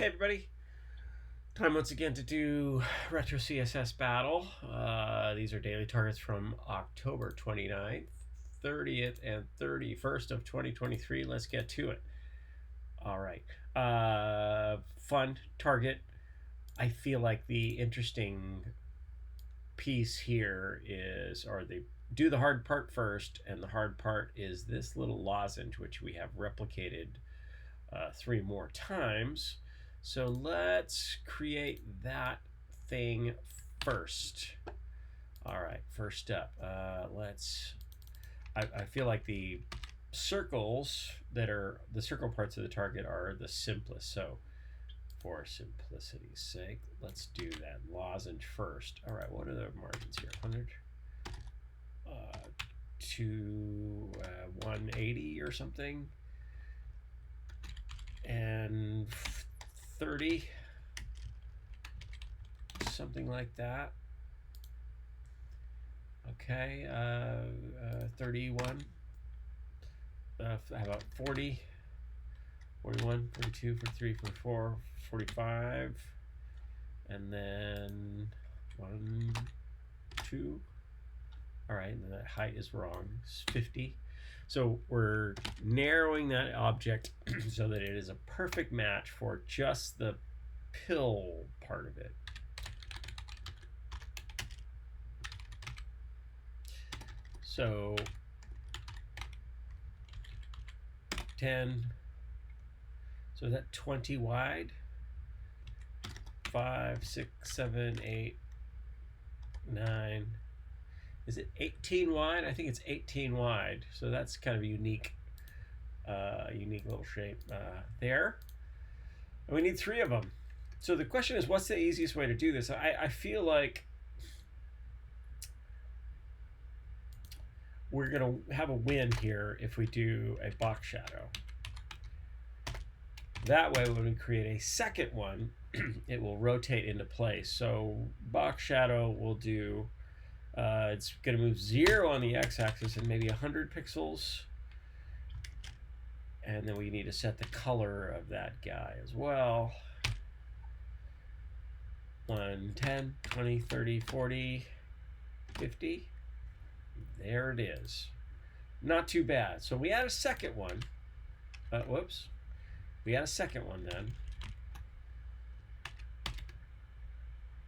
Hey everybody, time once again to do Retro CSS Battle. These are daily targets from October 29th, 30th, and 31st of 2023. Let's get to it. All right, fun target. I feel like the interesting piece here is, or they do the hard part first, and the hard part is this little lozenge, which we have replicated 3 more times. So let's create that thing first. All right, first up, I feel like the circles that are the circle parts of the target are the simplest. So for simplicity's sake, let's do that lozenge first. All right, what are the margins here? 100 to 180 or something, and 30, something like that. Okay, 31. How about 40, 41, 42, 43, 44, 45, and then 1, 2. All right, and that height is wrong. It's 50. So we're narrowing that object so that it is a perfect match for just the pill part of it. So 10, so that 20 wide, 5, 6, 7, 8, 9. Is it 18 wide? I think it's 18 wide. So that's kind of a unique little shape there. And we need 3 of them. So the question is, what's the easiest way to do this? I feel like we're going to have a win here if we do a box shadow. That way, when we create a second one, it will rotate into place. So box shadow will do, it's going to move 0 on the x-axis and maybe 100 pixels. And then we need to set the color of that guy as well. 1, 10, 20, 30, 40, 50. There it is. Not too bad. So we add a second one. Whoops. We add a second one then.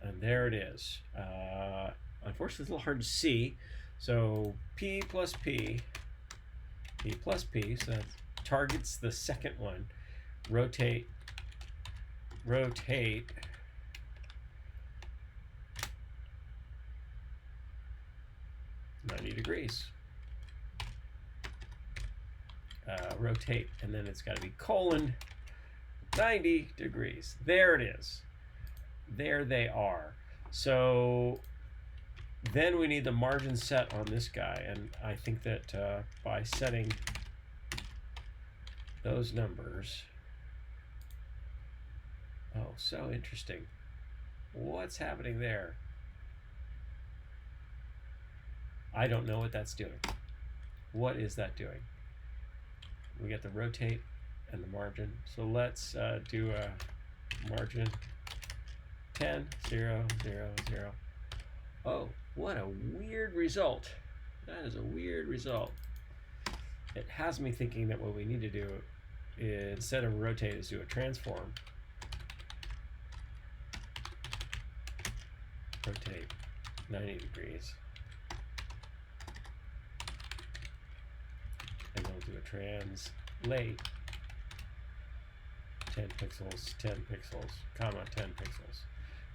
And there it is. Unfortunately, it's a little hard to see. So P plus P, P plus P, so that targets the second one. Rotate, rotate. Degrees. Rotate, and then it's got to be colon 90 degrees. There it is. There they are. So then we need the margin set on this guy, and I think that by setting those numbers, oh, so interesting. What's happening there? I don't know what that's doing. What is that doing? We get the rotate and the margin. So let's do a margin 10, 0, 0, 0. Oh, what a weird result. That is a weird result. It has me thinking that what we need to do is, instead of rotate, is do a transform. Rotate 90 degrees. And we'll do a translate 10 pixels, 10 pixels, comma 10 pixels.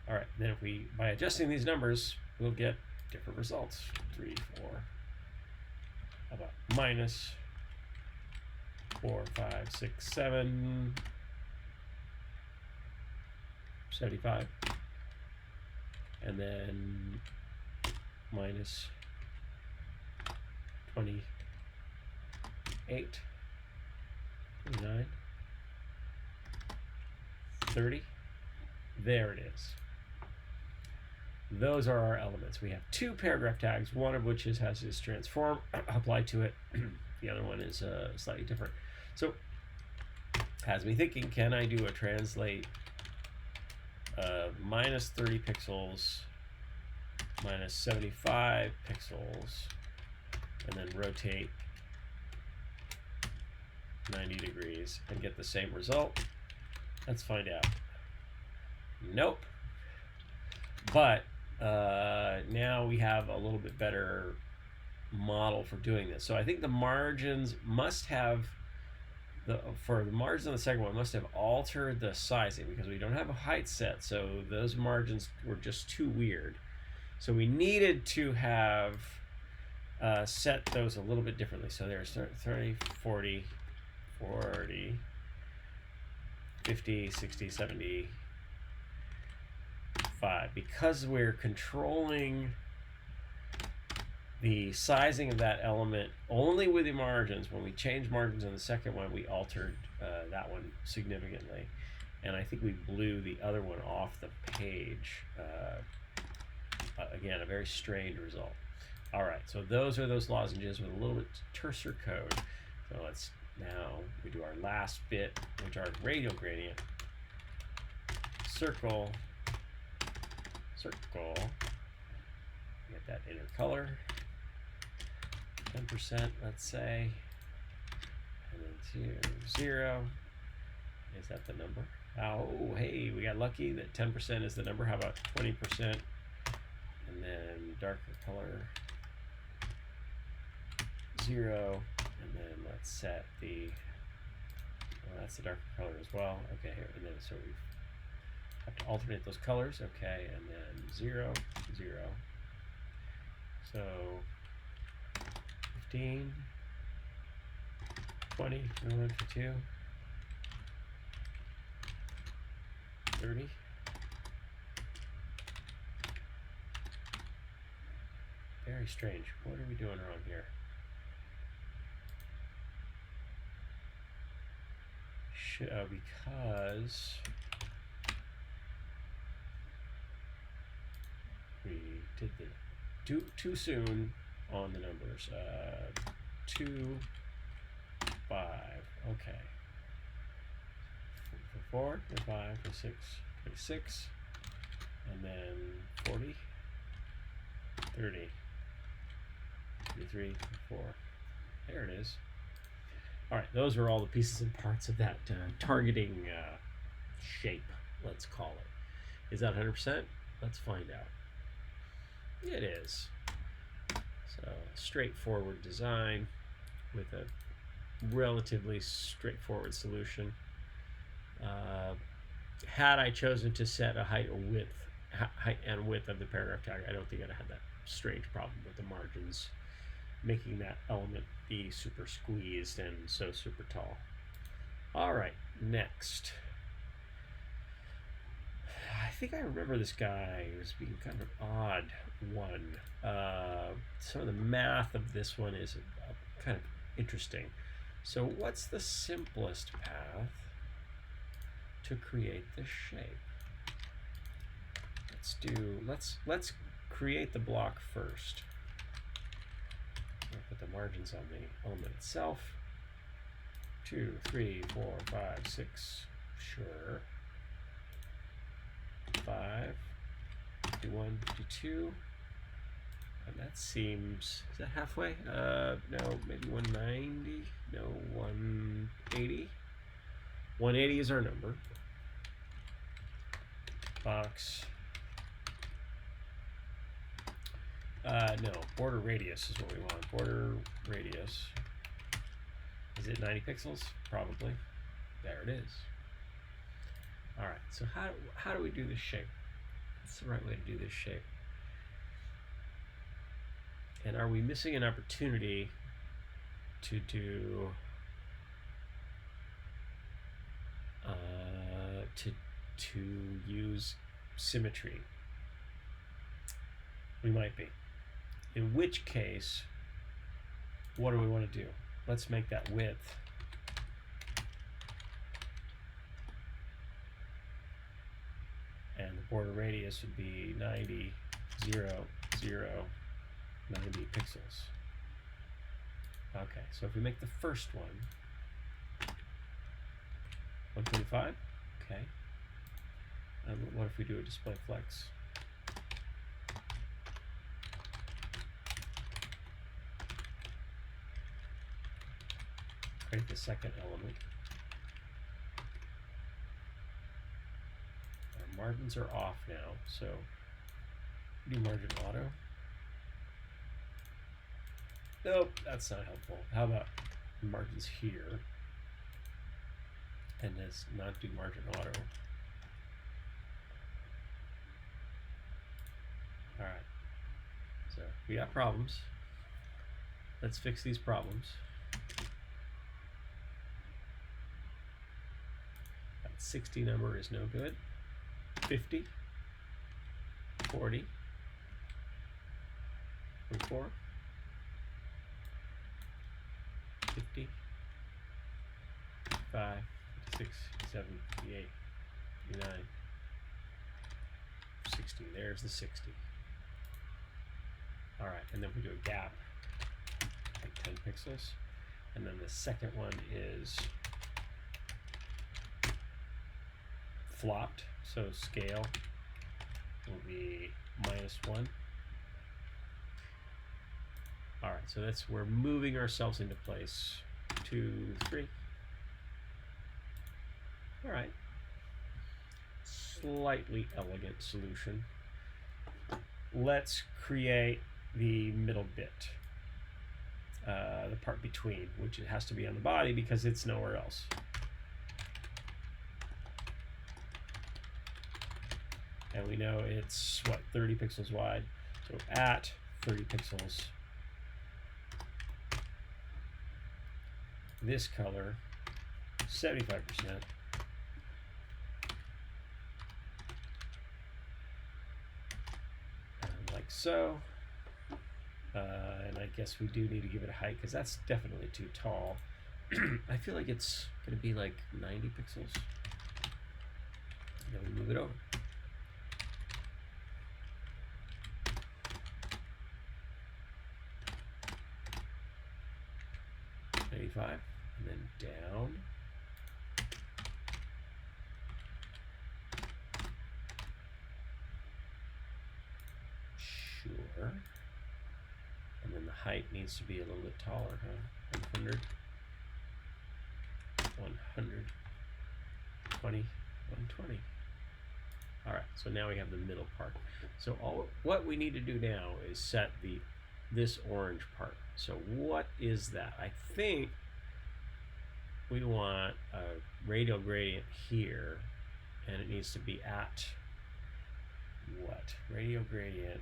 All right, then if we, by adjusting these numbers, we'll get different results. 3, 4, how about minus 4, 5, 6, 7, 75, and then minus 28, 29, 30. There it is. Those are our elements. We have 2 paragraph tags, one of which has this transform applied to it. The other one is slightly different. So has me thinking, can I do a translate minus 30 pixels, minus 75 pixels, and then rotate 90 degrees and get the same result? Let's find out. Nope. But now we have a little bit better model for doing this. So I think the margins must have, for the margins on the second one, must have altered the sizing because we don't have a height set. So those margins were just too weird. So we needed to have set those a little bit differently. So there's 30, 40, 40, 50, 60, 70, 5. Because we're controlling the sizing of that element only with the margins, when we changed margins on the second one, we altered that one significantly. And I think we blew the other one off the page. Again, a very strange result. All right, so those are those lozenges with a little bit terser code. So let's now we do our last bit, which are radial gradient. Circle, circle. Get that inner color. 10%, let's say. And then 0. Is that the number? Oh, hey, we got lucky that 10% is the number. How about 20%? And then darker color 0. And then let's set the, well, that's the darker color as well. Okay, here, and then so we have to alternate those colors. Okay, and then 0, 0. So 15, 20, 21, 22, 30. Very strange. What are we doing wrong here? Because we did the too soon on the numbers. 2, 5. Okay. 4, 5, 6, 26, and then 40, 30, 33, 4. There it is. All right, those are all the pieces and parts of that targeting shape, let's call it. Is that 100%? Let's find out. It is. So, straightforward design with a relatively straightforward solution. Had I chosen to set a height and width of the paragraph tag, I don't think I'd have had that strange problem with the margins making that element be super squeezed and so super tall. All right, next. I think I remember this guy as being kind of an odd one. Some of the math of this one is kind of interesting. So what's the simplest path to create the shape? Let's create the block first. I'll put the margins on the element itself. 2, 3, 4, 5, 6. Sure. 5. 51, 52. And that seems, is that halfway? No, maybe 190. No, 180. 180 is our number. Box. No, border radius is what we want. Border radius. Is it 90 pixels? Probably. There it is. All right, so how do we do this shape? What's the right way to do this shape? And are we missing an opportunity to do to use symmetry? We might be. In which case, what do we want to do? Let's make that width and the border radius would be 90, 0, 0, 90 pixels. Okay, so if we make the first one 125, okay. What if if we do a display flex? Create the second element. Our margins are off now, so do margin auto. Nope, that's not helpful. How about margins here? And let's not do margin auto. All right, so we got problems. Let's fix these problems. That 60 number is no good. 50, 40, 44, 50, 55, 56, 57, 58, 59, 60. There's the 60. All right, and then we do a gap, like 10 pixels. And then the second one is flopped, so scale will be -1. All right, so we're moving ourselves into place. 2, 3. All right, slightly elegant solution. Let's create the middle bit, the part between, which it has to be on the body because it's nowhere else. And we know it's, what, 30 pixels wide. So at 30 pixels, this color, 75%. Like so. And I guess we do need to give it a height because that's definitely too tall. I feel like it's going to be like 90 pixels. Then we move it over. 95, and then down. Sure. And then the height needs to be a little bit taller, huh? 100, 100, 20, 120. All right, so now we have the middle part. So what we need to do now is set this orange part. So what is that? I think we want a radial gradient here, and it needs to be at what? Radial gradient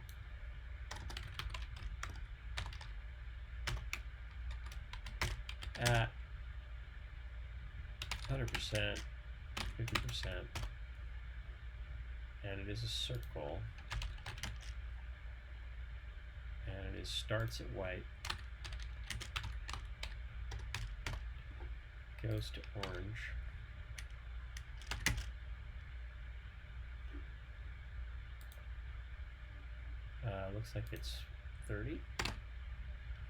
at 100%, 50%, and it is a circle, and it starts at white, goes to orange, looks like it's 30,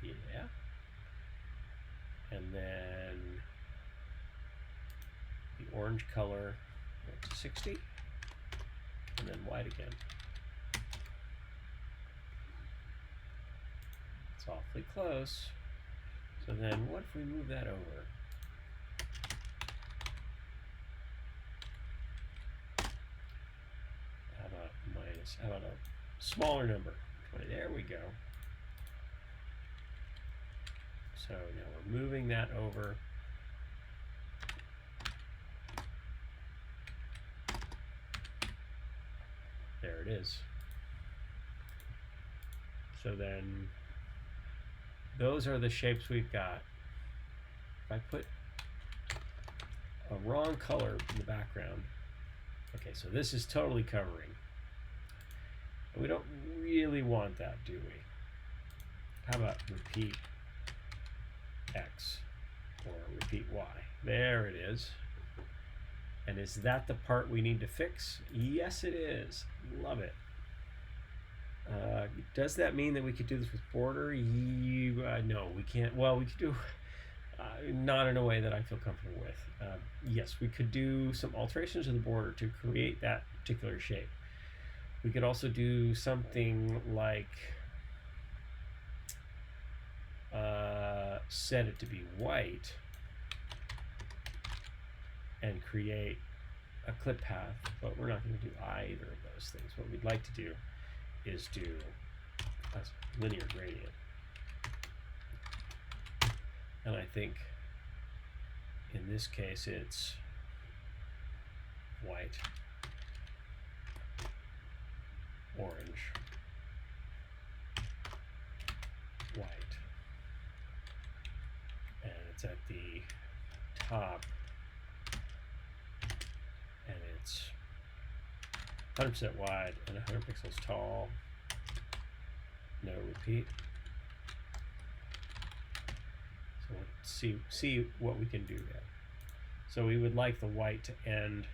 yeah, and then the orange color goes to 60, and then white again. It's awfully close. So then what if we move that over? How about a smaller number? 20. There we go. So now we're moving that over. There it is. So then those are the shapes we've got. If I put a wrong color in the background, okay, so this is totally covering. We don't really want that, do we? How about repeat X or repeat Y? There it is. And is that the part we need to fix? Yes, it is. Love it. Does that mean that we could do this with border? No, we can't. Well, we could do not in a way that I feel comfortable with. Yes, we could do some alterations to the border to create that particular shape. We could also do something like set it to be white and create a clip path, but we're not going to do either of those things. What we'd like to do is do a linear gradient. And I think in this case it's white, orange, white, and it's at the top, and it's 100% wide and 100 pixels tall. No repeat. So let's see what we can do there. So we would like the white to end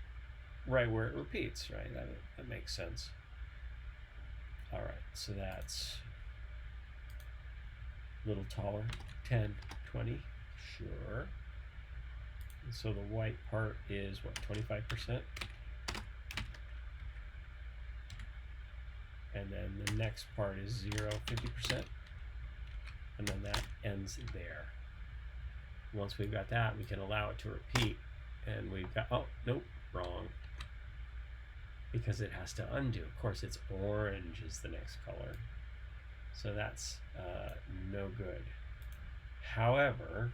right where it repeats, right? That makes sense. All right, so that's a little taller, 10, 20, sure. And so the white part is what, 25%? And then the next part is 0, 50%. And then that ends there. Once we've got that, we can allow it to repeat. And we've got, oh, nope, wrong. Because it has to undo. Of course, it's orange is the next color. So that's no good. However,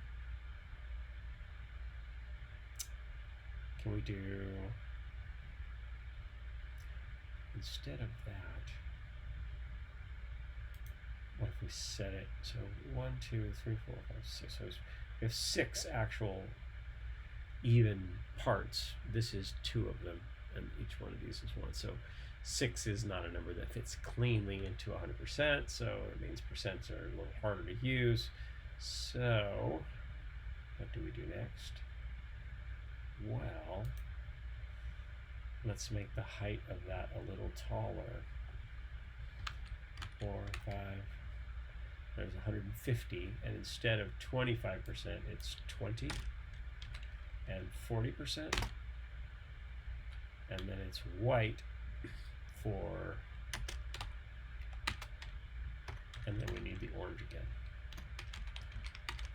can we do, instead of that, what if we set it, so 1, 2, 3, 4, 5, 6, so we have 6 actual even parts. This is 2 of them, and each one of these is 1. So 6 is not a number that fits cleanly into 100%, so it means percents are a little harder to use. So what do we do next? Well, let's make the height of that a little taller. 4, 5, there's 150, and instead of 25%, it's 20 and 40%, and then it's white for, and then we need the orange again.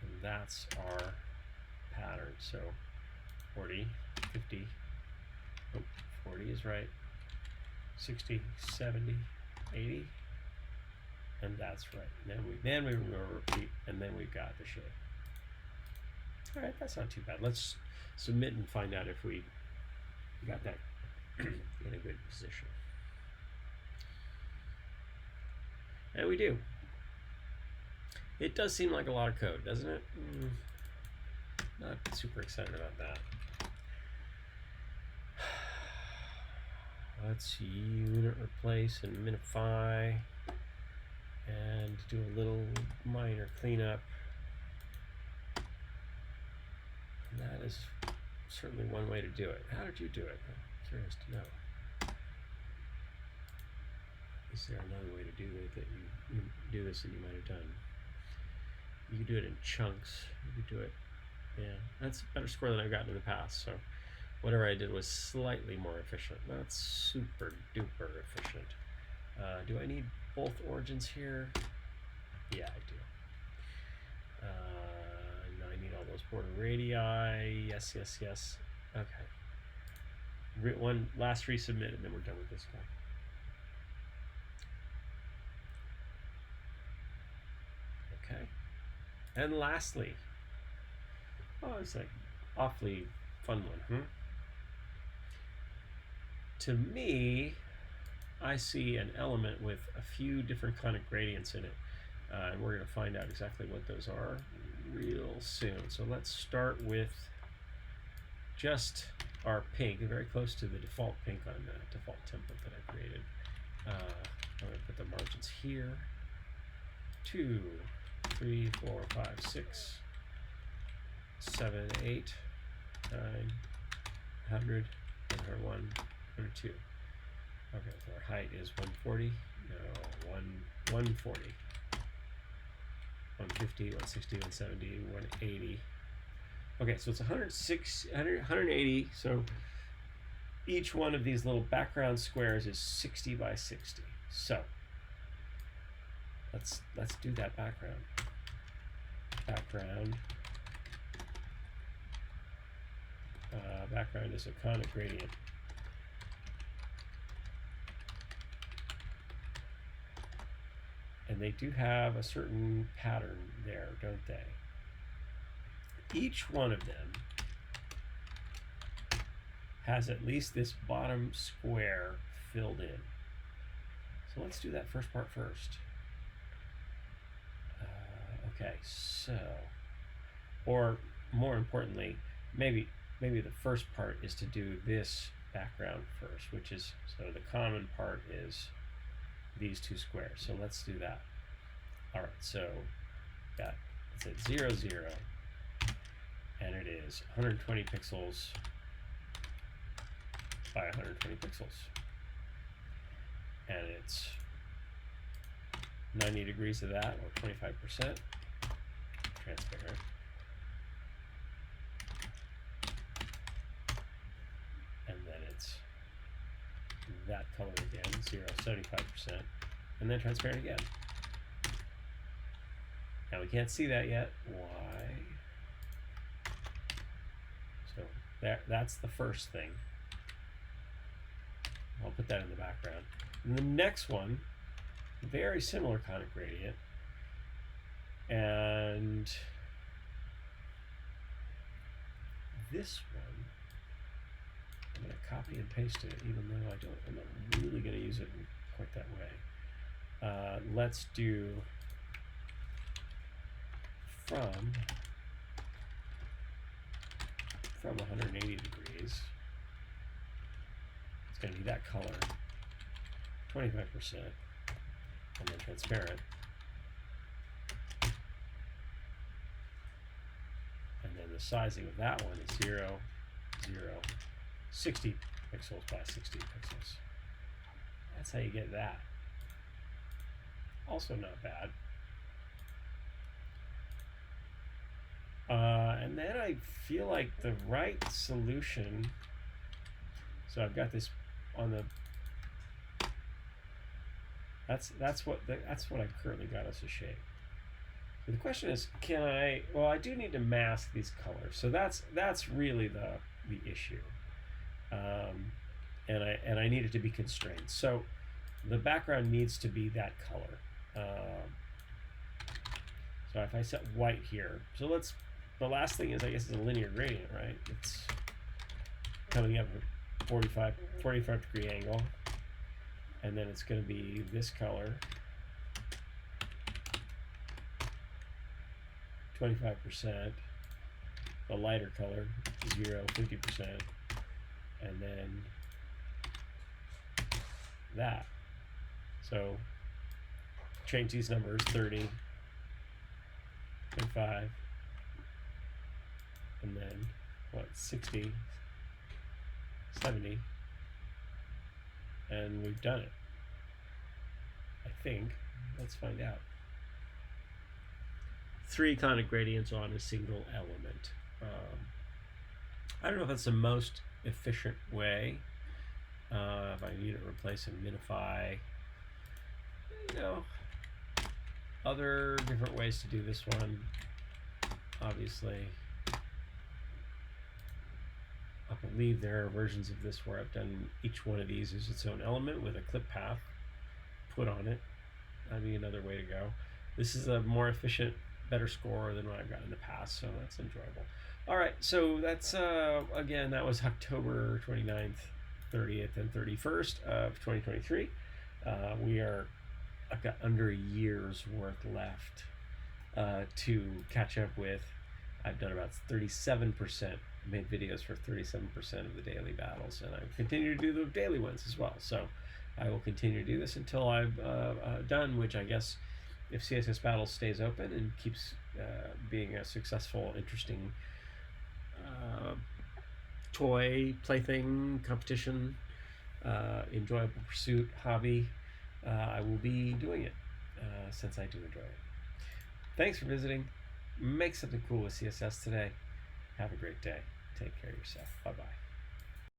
And that's our pattern. So 40, 50, oh, 40 is right, 60, 70, 80, and that's right. And then we will repeat, and then we've got the shape. All right, that's not too bad. Let's submit and find out if we got that in a good position. And we do. It does seem like a lot of code, doesn't it? Not super excited about that. Let's unit replace and minify and do a little minor cleanup. And that is certainly one way to do it. How did you do it? I'm curious to know. Is there another way to do it that you do this that you might have done? You could do it in chunks. You could do it, yeah. That's a better score than I've gotten in the past. So whatever I did was slightly more efficient. Not super duper efficient. Do I need both origins here? Yeah, I do. Now I need all those border radii. Yes, yes, yes. Okay. One last resubmit, and then we're done with this guy. Okay. And lastly, oh, it's like awfully fun one, To me, I see an element with a few different kind of gradients in it, and we're going to find out exactly what those are real soon. So let's start with just our pink, very close to the default pink on the default template that I created. I'm going to put the margins here. 2, 3, 4, 5, 6, 7, 8, 9, 100, and our 102. Okay, so our height is 140. No, 140. 150, 160, 170, 180. Okay, so it's 180. So each one of these little background squares is 60 by 60. So let's do that background. Background is a conic gradient. And they do have a certain pattern there, don't they? Each one of them has at least this bottom square filled in. So let's do that first part first. Okay, so, or more importantly, maybe the first part is to do this background first, which is, so the common part is these two squares. So let's do that. All right, so got, it's at 0, 0, and it is 120 pixels by 120 pixels. And it's 90 degrees of that, or 25%, transparent. And then it's that color again, 0, 75%, and then transparent again. Now we can't see that yet. Why? So that's the first thing. I'll put that in the background. And the next one, very similar conic gradient, and this one, I'm going to copy and paste it, even though I'm not really going to use it in quite that way. Let's do from 180 degrees. It's going to be that color, 25%, and then transparent. And then the sizing of that one is 0, 0, 60 pixels by 60 pixels. That's how you get that. Also not bad. And then I feel like the right solution, so I've got this on the, that's what I've currently got as a shape. So the question is, can I, well, I do need to mask these colors. So that's really the issue. And I need it to be constrained. So the background needs to be that color. So if I set white here, so the last thing is, I guess, is a linear gradient, right? It's coming up at 45 degree angle, and then it's going to be this color, 25%, the lighter color, 0, 50%, and then that. So change these numbers, 30, 25, and then what, 60, 70, and we've done it, I think. Let's find out. 3 conic gradients on a single element. I don't know if that's the most efficient way. If I need to replace and minify, other different ways to do this one. Obviously, I believe there are versions of this where I've done each one of these as its own element with a clip path put on it. That'd be another way to go. This is a more efficient, better score than what I've got in the past, so that's enjoyable. All right, so that's, again, that was October 29th, 30th, and 31st of 2023. I've got under a year's worth left to catch up with. I've done about 37%, made videos for 37% of the daily battles, and I continue to do the daily ones as well. So I will continue to do this until I've done, which I guess, if CSS Battle stays open and keeps being a successful, interesting toy, plaything, competition, enjoyable pursuit, hobby, I will be doing it since I do enjoy it. Thanks for visiting. Make something cool with CSS today. Have a great day. Take care of yourself. Bye bye.